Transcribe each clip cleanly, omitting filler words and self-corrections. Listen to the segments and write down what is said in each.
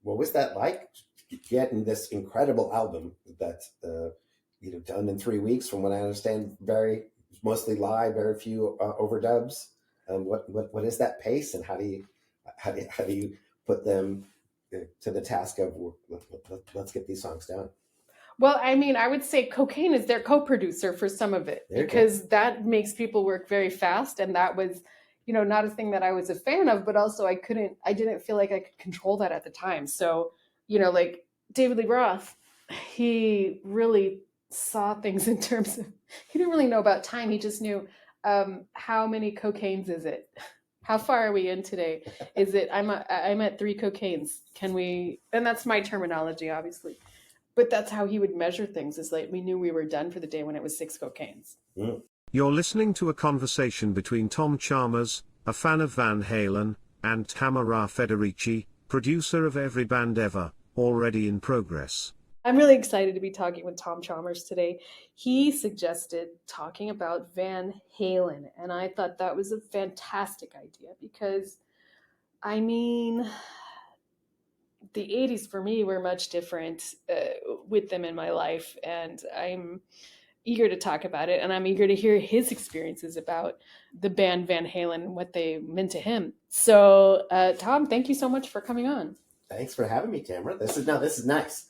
what was that like, getting this incredible album that done in 3 weeks, from what I understand, mostly live, very few overdubs. What is that pace, and how do you put them to the task of let's get these songs down? Well, I mean, I would say Cocaine is their co-producer for some of it because that makes people work very fast. And that was, not a thing that I was a fan of, but also I didn't feel like I could control that at the time. So, like David Lee Roth, he really saw things in terms of, he didn't really know about time. He just knew how many cocaines is it? How far are we in today? Is it, I'm at 3 cocaines. Can we, and that's my terminology, obviously. But that's how he would measure things, is like we knew we were done for the day when it was 6 cocaines. Mm. You're listening to a conversation between Tom Chalmers, a fan of Van Halen, and Tamara Federici, producer of Every Band Ever, already in progress. I'm really excited to be talking with Tom Chalmers today. He suggested talking about Van Halen, and I thought that was a fantastic idea because, I mean, the 80s for me were much different with them in my life, and I'm eager to talk about it, and I'm eager to hear his experiences about the band Van Halen and what they meant to him. So, Tom, thank you so much for coming on. Thanks for having me, Tamara. This is nice.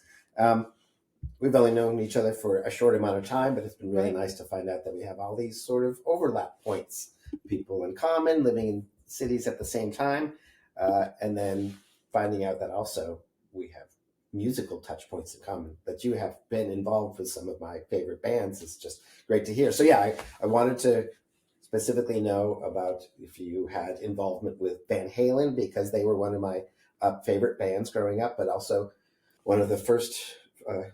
We've only known each other for a short amount of time, but it's been really nice to find out that we have all these sort of overlap points, people in common, living in cities at the same time, and then finding out that also we have musical touch points in common, that you have been involved with some of my favorite bands. Is just great to hear. So yeah, I wanted to specifically know about if you had involvement with Van Halen, because they were one of my favorite bands growing up, but also one of the first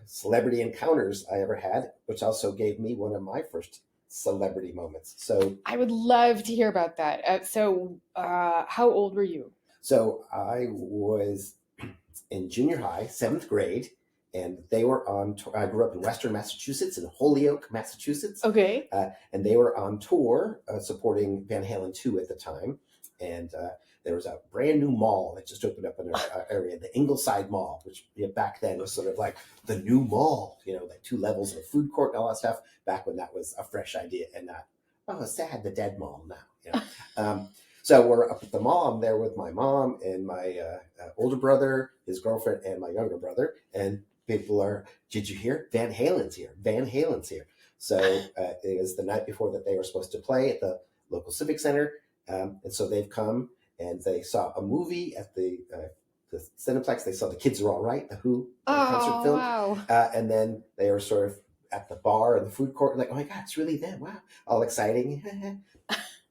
celebrity encounters I ever had, which also gave me one of my first celebrity moments. So I would love to hear about that. How old were you? So I was in junior high, 7th grade, and they were on tour. I grew up in Western Massachusetts, in Holyoke, Massachusetts. Okay. And they were on tour supporting Van Halen 2 at the time. And there was a brand new mall that just opened up in our area, the Ingleside Mall, which back then was sort of like the new mall, like 2 levels of a food court and all that stuff, back when that was a fresh idea and not, sad, the dead mall now. So we're up at the mall. I'm there with my mom and my older brother, his girlfriend, and my younger brother. And people are, did you hear? Van Halen's here. Van Halen's here. So it was the night before that they were supposed to play at the local civic center. And so they've come and they saw a movie at the Cineplex. They saw The Kids Are All Right, the Who concert film. Wow. And then they were sort of at the bar and the food court, like, oh my God, it's really them. Wow. All exciting.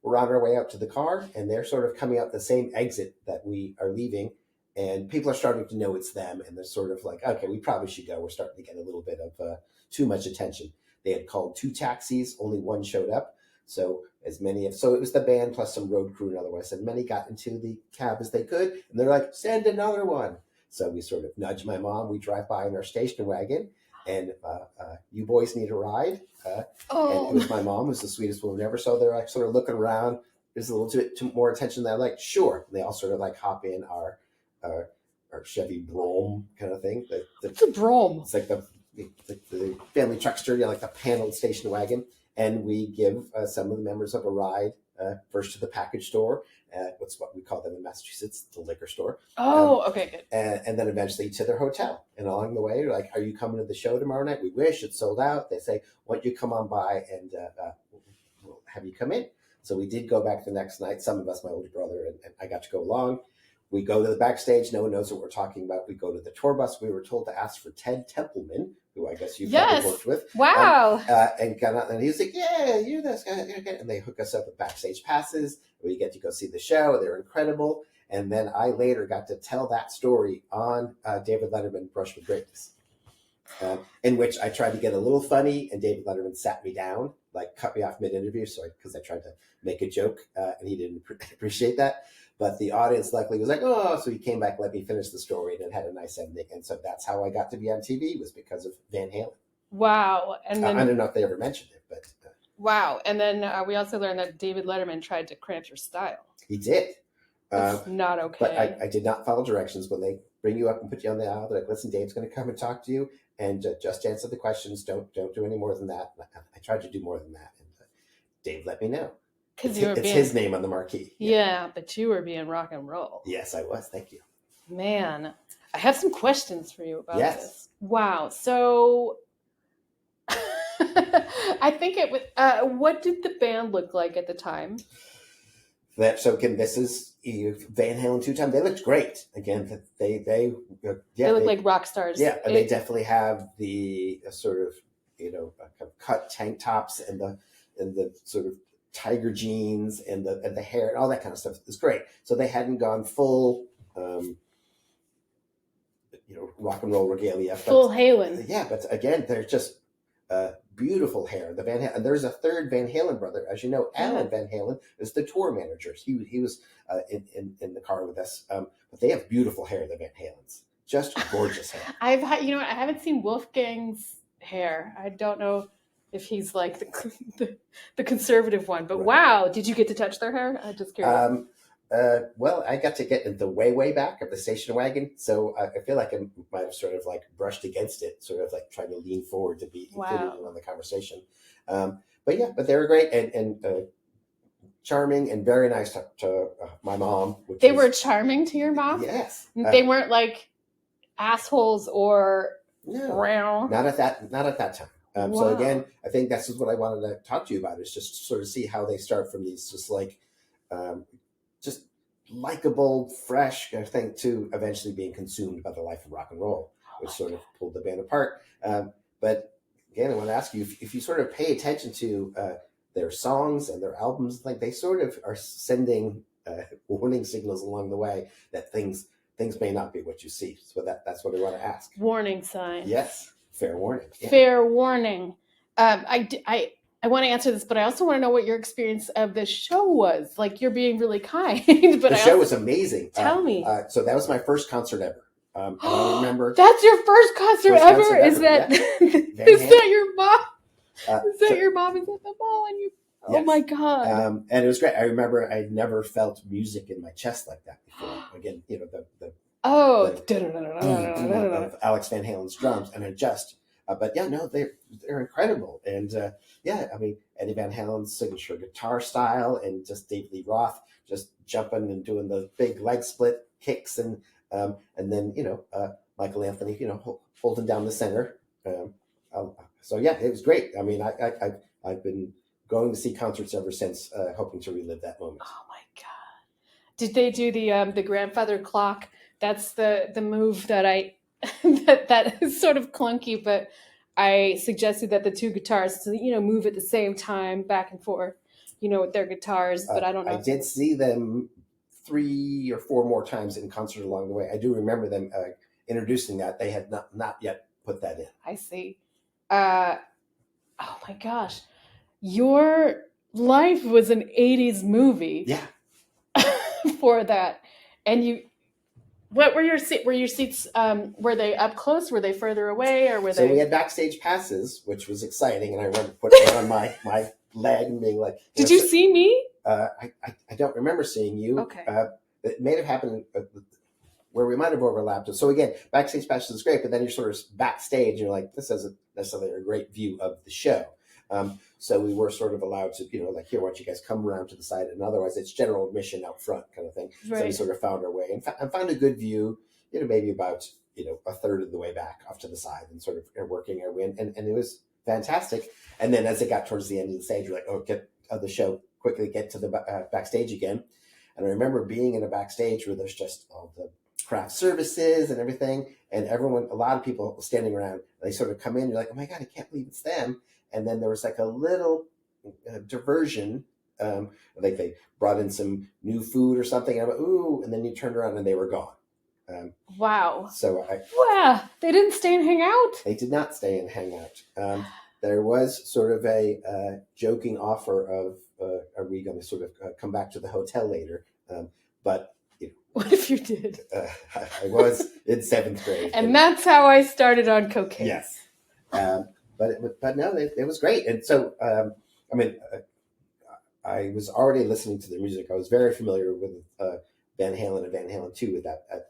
We're on our way out to the car, and they're sort of coming out the same exit that we are leaving, and people are starting to know it's them, and they're sort of like, okay, we probably should go. We're starting to get a little bit of too much attention. They had called 2 taxis, only one showed up, so it was the band plus some road crew and otherwise, and many got into the cab as they could, and they're like, send another one. So we sort of nudge my mom. We drive by in our station wagon, and you boys need a ride. And it was my mom, who's the sweetest woman ever. So they're like sort of looking around. There's a little bit more attention. They're like, sure. And they all sort of like hop in our Chevy Brougham kind of thing. It's a Brougham. It's like the family truckster, like the paneled station wagon. And we give some of the members of a ride first to the package store. What's what we call them in Massachusetts, the liquor store. Okay, good. And then eventually to their hotel. And along the way, like, are you coming to the show tomorrow night? We wish. It's sold out. They say, why don't you come on by and we'll have you come in. So we did go back the next night. Some of us, my older brother and I, got to go along. We go to the backstage. No one knows what we're talking about. We go to the tour bus. We were told to ask for Ted Templeman, who I guess you've probably worked with. Wow. And got out, and he was like, yeah, you're this guy. And they hook us up with backstage passes. We get to go see the show. They're incredible. And then I later got to tell that story on David Letterman, Brush with Greatness, in which I tried to get a little funny, and David Letterman sat me down, like cut me off mid-interview, because I tried to make a joke, and he didn't appreciate that. But the audience luckily was like, oh, so he came back, let me finish the story, and it had a nice ending. And so that's how I got to be on TV, was because of Van Halen. Wow. And then, I don't know if they ever mentioned it, but... wow. And then we also learned that David Letterman tried to cramp your style. He did. It's not okay. But I did not follow directions when they bring you up and put you on the aisle. They're like, listen, Dave's going to come and talk to you, and just answer the questions. Don't do any more than that. I tried to do more than that, and Dave let me know. Because it's his name on the marquee. Yeah, but you were being rock and roll. Yes, I was. Thank you. Man, I have some questions for you about this. Wow. So I think it was, what did the band look like at the time? So again, this is Van Halen 2 time. They looked great. Again, they look like rock stars. Yeah, and they definitely have the sort of cut tank tops and the sort of tiger jeans and the hair and all that kind of stuff. It's great. So they hadn't gone full rock and roll regalia. Full Halen. Yeah, but again, they're just beautiful hair. The and there's a third Van Halen brother, as you know, Alan Van Halen is the tour manager. He was in the car with us. But they have beautiful hair, the Van Halens, just gorgeous hair. I haven't seen Wolfgang's hair. I don't know if he's like the conservative one, but wow, did you get to touch their hair? I'm just curious. Well, I got to get in the way back of the station wagon, so I feel like I might have sort of like brushed against it, sort of like trying to lean forward to be included in on the conversation. But they were great and charming and very nice to my mom. They were charming to your mom? Yes. They weren't like assholes or not at that time. Wow. So again, I think that's what I wanted to talk to you about, is just sort of see how they start from these just like just likable, fresh thing to eventually being consumed by the life of rock and roll, which sort of pulled the band apart. But again, I want to ask you if you sort of pay attention to their songs and their albums, like they sort of are sending warning signals along the way that things may not be what you see. So that's what I want to ask. Warning signs. Yes, fair warning. Yeah. Fair warning. I want to answer this, but I also want to know what your experience of the show was. Like, you're being really kind. But the show was amazing. Tell me. So that was my first concert ever. And I remember. That's your first concert ever? Is that your mom? Is that your mom is at the mall and you? Yes. Oh my God. And it was great. I remember I never felt music in my chest like that before. Again, the of Alex Van Halen's drums, and but yeah, no, they're incredible. And I mean, Eddie Van Halen's signature guitar style, and just Dave Lee Roth just jumping and doing the big leg split kicks, and then Michael Anthony holding down the center. So yeah, it was great. I mean, I've been going to see concerts ever since, hoping to relive that moment. Oh my God! Did they do the grandfather clock? That's the move that that is sort of clunky, but I suggested that the two guitars move at the same time back and forth, with their guitars. But I don't know. I did see them 3 or 4 more times in concert along the way. I do remember them introducing that. They had not yet put that in. I see. Oh my gosh, your life was an 80s movie. Yeah. For that, and you. What were your seats? Were they up close? Were they further away, or were they? So we had backstage passes, which was exciting, and I remember putting it on my leg and being like, "Did you see me?" I don't remember seeing you. Okay. It may have happened where we might have overlapped. So again, backstage passes is great, but then you're sort of backstage, and you're like, this isn't necessarily a great view of the show. So we were sort of allowed to, here, why don't you guys come around to the side? And otherwise, it's general admission out front kind of thing. Right. So we sort of found our way and found a good view, maybe about, a third of the way back off to the side, and sort of working our way in. And it was fantastic. And then as it got towards the end of the stage, we're like, oh, get the show, quickly get to the backstage again. And I remember being in a backstage where there's just all the craft services and everything. And a lot of people standing around, they sort of come in, you're like, oh my God, I can't believe it's them. And then there was like a little diversion. Like they brought in some new food or something. And I went, ooh, and then you turned around and they were gone. Wow. So they didn't stay and hang out. They did not stay and hang out. There was sort of a joking offer of, are we going to sort of come back to the hotel later? But what if you did? I was in 7th grade. And that's how I started on cocaine. Yes. But no, it was great. And so, I was already listening to the music. I was very familiar with Van Halen and Van Halen 2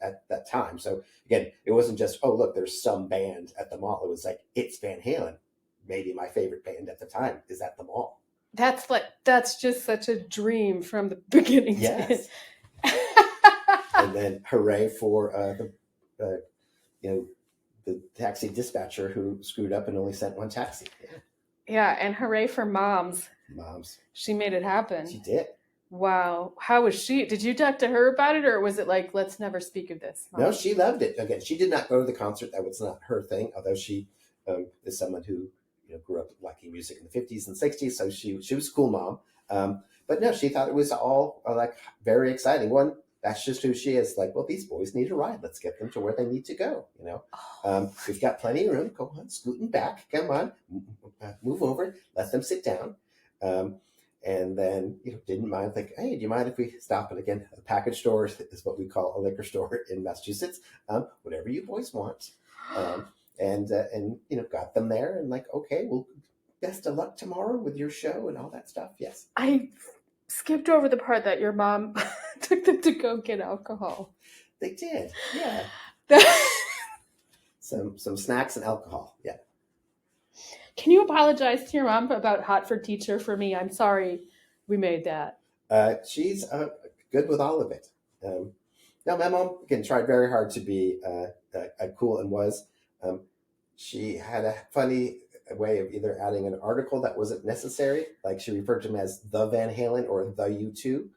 at that time. So again, it wasn't just, oh, look, there's some band at the mall. It was like, it's Van Halen. Maybe my favorite band at the time is at the mall. That's just such a dream from the beginning. Yes. And then hooray for the taxi dispatcher who screwed up and only sent one taxi. Yeah, and hooray for moms. She made it happen. She did. Wow. How was she? Did you talk to her about it, or was it like, let's never speak of this? Mom? No, she loved it. Again, she did not go to the concert. That was not her thing, although she is someone who grew up liking music in the 50s and 60s, so she was a cool mom. But no, she thought it was all like very exciting. One, that's just who she is. Like, well, these boys need a ride. Let's get them to where they need to go. We've got plenty of room. Go on, scooting back. Come on, move over. Let them sit down. And then, didn't mind, like, hey, do you mind if we stop at, again, a package store is what we call a liquor store in Massachusetts. Whatever you boys want. And got them there and like, okay, well, best of luck tomorrow with your show and all that stuff. Yes. I skipped over the part that your mom took them to go get alcohol. They did. Yeah. some snacks and alcohol. Yeah. Can you apologize to your mom about Hot for Teacher for me? I'm sorry we made that. She's good with all of it. No, my mom, again, tried very hard to be cool and was. She had a funny way of either adding an article that wasn't necessary, like she referred to him as the Van Halen or the U2.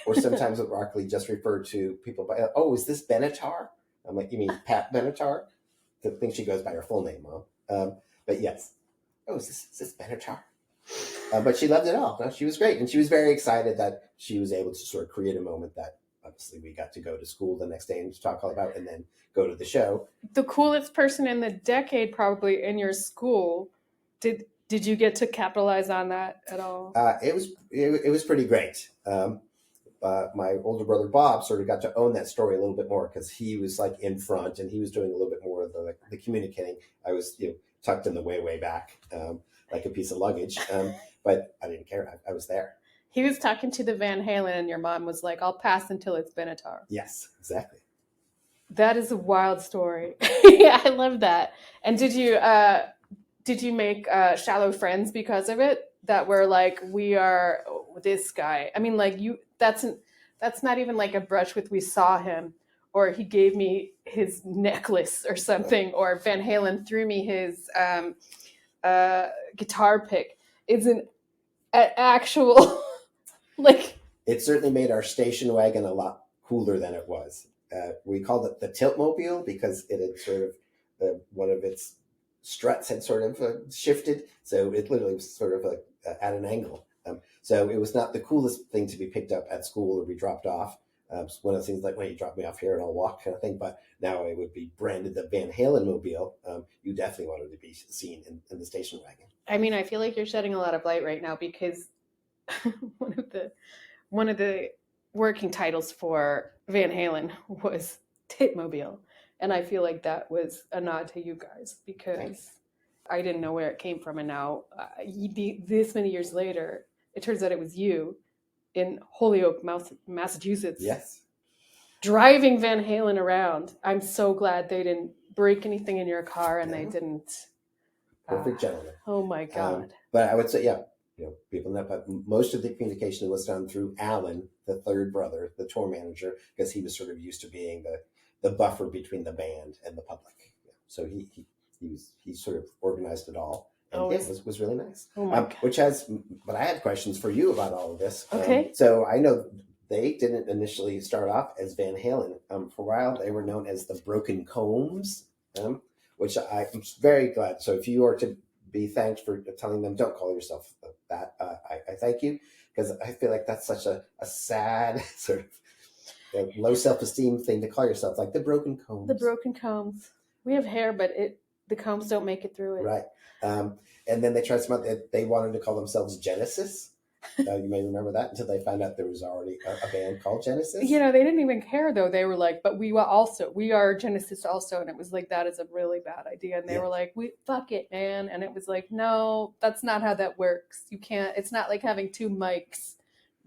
Or sometimes with Rockley just referred to people by, oh, is this Benatar? I'm like, you mean Pat Benatar? I think she goes by her full name, Mom. But yes. Oh, is this Benatar? But she loved it all. No, she was great. And she was very excited that she was able to sort of create a moment that obviously we got to go to school the next day and talk all about and then go to the show. The coolest person in the decade probably in your school. Did you get to capitalize on that at all? It was pretty great. My older brother Bob sort of got to own that story a little bit more because he was like in front and he was doing a little bit more of the communicating. I was tucked in the way back like a piece of luggage, but I didn't care. I was there. He was talking to the Van Halen and your mom was like, I'll pass until it's Benatar. Yes, exactly. That is a wild story. Yeah, I love that. And did you make shallow friends because of it? That were like, we are this guy. I mean, like that's not even like a brush with we saw him, or he gave me his necklace or something, or Van Halen threw me his guitar pick. It's an actual like. It certainly made our station wagon a lot cooler than it was. We called it the Tiltmobile because it had sort of one of its struts had sort of shifted, so it literally was sort of at an angle. So it was not the coolest thing to be picked up at school or be dropped off. It's one of the things like, when you drop me off here and I'll walk kind of thing. But now it would be branded the Van Halen mobile. You definitely wanted to be seen in the station wagon. I mean, I feel like you're shedding a lot of light right now because one of the working titles for Van Halen was Titmobile. And I feel like that was a nod to you guys because Thanks. I didn't know where it came from. And now this many years later, it turns out it was you in Holyoke, Massachusetts. Yes. Driving Van Halen around. I'm so glad they didn't break anything in your car and they didn't. Perfect gentleman. Oh my God. But I would say, people know, but most of the communication was done through Alan, the third brother, the tour manager, because he was sort of used to being the buffer between the band and the public. So he sort of organized it all. And it was really nice. Oh my God. But I had questions for you about all of this. Okay. So I know they didn't initially start off as Van Halen. For a while, they were known as the Broken Combs, which I'm very glad. So if you are to be thanked for telling them, don't call yourself that, I thank you, because I feel like that's such a sad sort of low self-esteem thing to call yourself, like the Broken Combs. The Broken Combs. We have hair, but the combs don't make it through it. Right. And then they tried they wanted to call themselves Genesis. You may remember that until they found out there was already a band called Genesis. They didn't even care though. They were like, but we are Genesis also. And it was like, that is a really bad idea. And they were like, fuck it, man. And it was like, no, that's not how that works. You can't, it's not like having two mics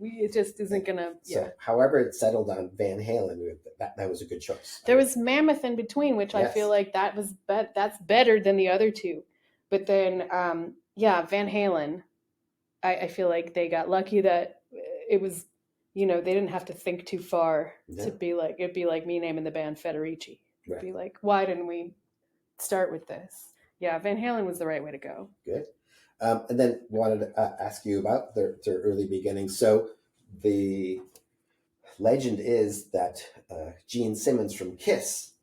it just isn't gonna. Yeah. So, however, it settled on Van Halen. That was a good choice. There was Mammoth in between, which I feel like that's better than the other two. But then, Van Halen, I feel like they got lucky that it was, they didn't have to think too far to be like, it'd be like me naming the band Federici. It'd be like, why didn't we start with this? Yeah, Van Halen was the right way to go. Good. And then wanted to ask you about their early beginnings. So the legend is that Gene Simmons from Kiss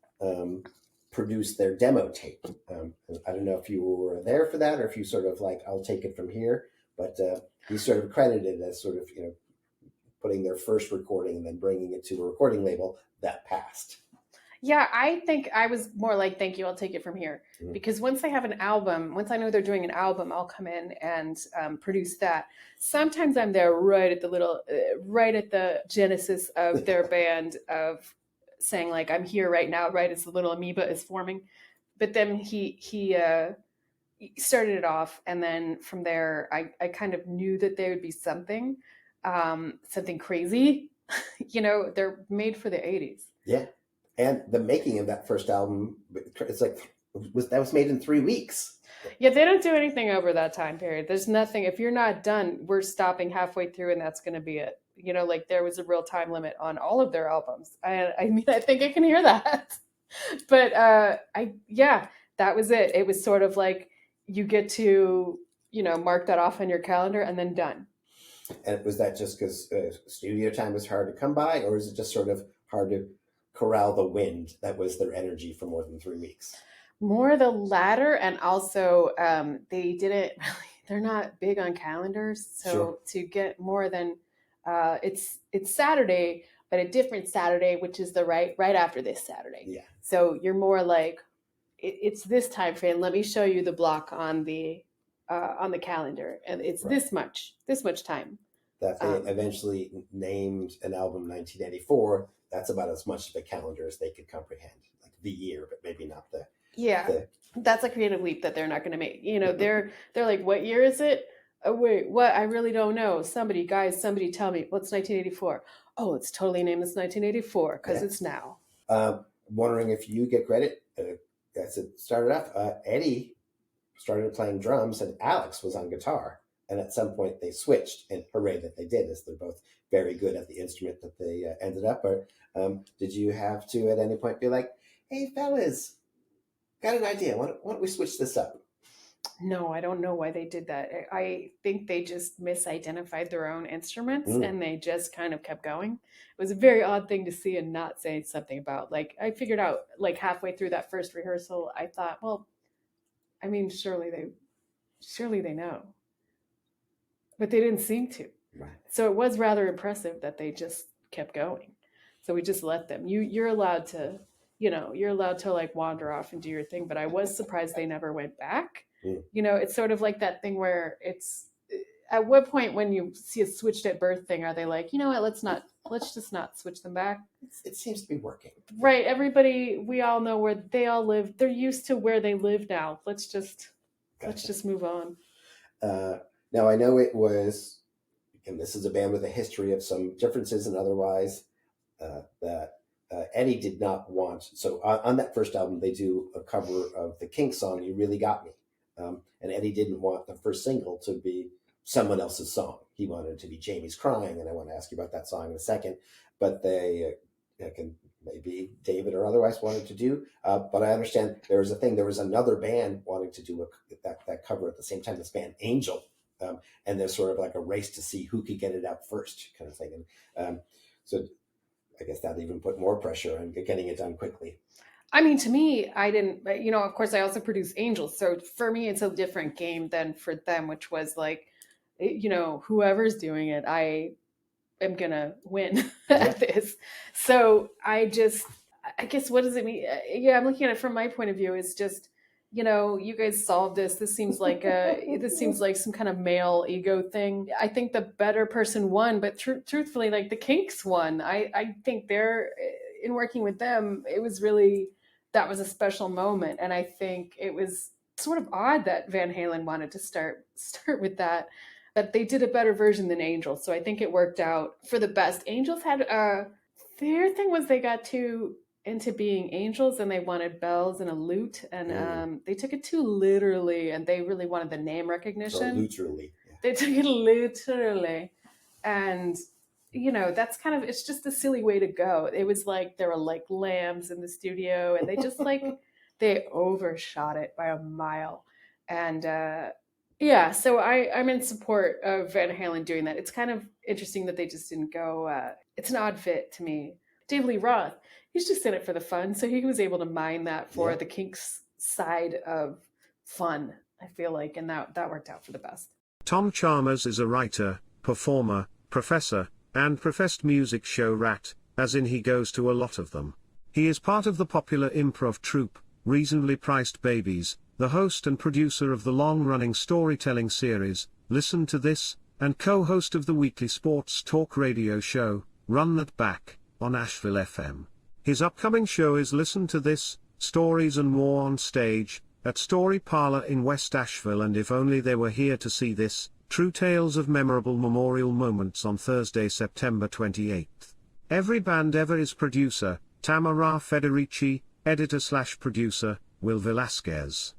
produced their demo tape. I don't know if you were there for that or if you sort of like, I'll take it from here, but he's sort of credited as sort of, putting their first recording and then bringing it to a recording label that passed. Yeah, I think I was more like, thank you, I'll take it from here. Mm-hmm. Because once they have an album, once I know they're doing an album, I'll come in and produce that. Sometimes I'm there right at the genesis of their band, of saying like, I'm here right now, right as the little amoeba is forming. But then he started it off, and then from there, I kind of knew that there would be something crazy. They're made for the 80s. Yeah. And the making of that first album, it's like, that was made in 3 weeks. Yeah, they don't do anything over that time period. There's nothing. If you're not done, we're stopping halfway through and that's going to be it. Like there was a real time limit on all of their albums. I mean, I think I can hear that. But that was it. It was sort of like you get to, mark that off on your calendar and then done. And was that just because studio time was hard to come by, or is it just sort of hard to corral the wind that was their energy for more than 3 weeks? More the latter, and also they didn't really, they're not big on calendars, so sure. To get more than it's Saturday, but a different Saturday, which is the right after this Saturday. Yeah. So you're more like it's this time frame. Let me show you the block on the calendar, and it's right. this much time. That they eventually named an album 1984. That's about as much of a calendar as they could comprehend, like the year, but maybe not the. Yeah, that's a creative leap that they're not going to make. They're like, what year is it? Oh, wait, what? I really don't know. Somebody tell me. What's 1984? Oh, it's totally named as 1984 because it's now. Wondering if you get credit. As it started off, Eddie started playing drums and Alex was on guitar. And at some point they switched, and hooray that they did, as they're both very good at the instrument that they ended up. Or did you have to at any point be like, hey, fellas, got an idea. Why don't we switch this up? No, I don't know why they did that. I think they just misidentified their own instruments and they just kind of kept going. It was a very odd thing to see and not say something about. Like, I figured out like halfway through that first rehearsal, I thought, well, I mean, surely they know. But they didn't seem to. Right. So it was rather impressive that they just kept going. So we just let them. You're allowed to, like wander off and do your thing. But I was surprised they never went back. It's sort of like that thing where it's at what point when you see a switched at birth thing, are they like, you know what, let's just not switch them back. It seems to be working. Right. Everybody, we all know where they all live. They're used to where they live now. Let's just move on. Now, I know it was, and this is a band with a history of some differences and otherwise, that Eddie did not want. So on that first album, they do a cover of the Kinks song, You Really Got Me. And Eddie didn't want the first single to be someone else's song. He wanted it to be Jamie's Crying, and I want to ask you about that song in a second. But they can maybe David or otherwise wanted to do. But I understand there was a thing. There was another band wanting to do that cover at the same time, this band Angel. And there's sort of like a race to see who could get it out first kind of thing. And so I guess that even put more pressure on getting it done quickly. I mean, to me, I didn't, of course I also produce Angels. So for me, it's a different game than for them, which was like, whoever's doing it, I am going to win at this. So I guess, what does it mean? Yeah, I'm looking at it from my point of view. It's just, you guys solved this. This seems like some kind of male ego thing. I think the better person won, but truthfully, like the Kinks won. I think in working with them, it was really, that was a special moment. And I think it was sort of odd that Van Halen wanted to start with that. But they did a better version than Angels, so I think it worked out for the best. Angels had their thing was they got too into being angels and they wanted bells and a lute, and they took it too literally, and they really wanted the name recognition. So literally. Yeah. They took it literally, and that's kind of, it's just a silly way to go. It was like there were like lambs in the studio, and they just like they overshot it by a mile, and yeah, so I'm in support of Van Halen doing that. It's kind of interesting that they just didn't go. It's an odd fit to me. Dave Lee Roth, he's just in it for the fun, so he was able to mine that for the Kinks side of fun, I feel like, and that worked out for the best. Tom Chalmers is a writer, performer, professor, and professed music show rat, as in he goes to a lot of them. He is part of the popular improv troupe, Reasonably Priced Babies, the host and producer of the long-running storytelling series, Listen to This, and co-host of the weekly sports talk radio show, Run That Back, on Asheville FM. His upcoming show is Listen to This, Stories and More on Stage, at Story Parlor in West Asheville, and If Only They Were Here to See This, True Tales of Memorable Memorial Moments on Thursday, September 28th. Every Band Ever is producer, Tamara Federici, editor/producer, Will Velasquez.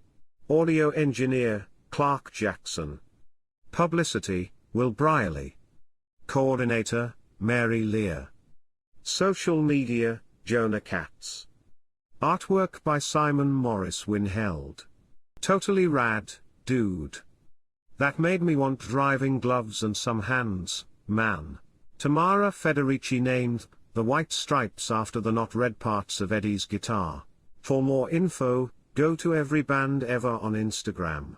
Audio engineer, Clark Jackson. Publicity, Will Brierley. Coordinator, Mary Lear. Social media, Jonah Katz. Artwork by Simon Morris Winheld. Totally rad, dude. That made me want driving gloves and some hands, man. Tamara Federici named the white stripes after the not red parts of Eddie's guitar. For more info, go to Every Band Ever on Instagram.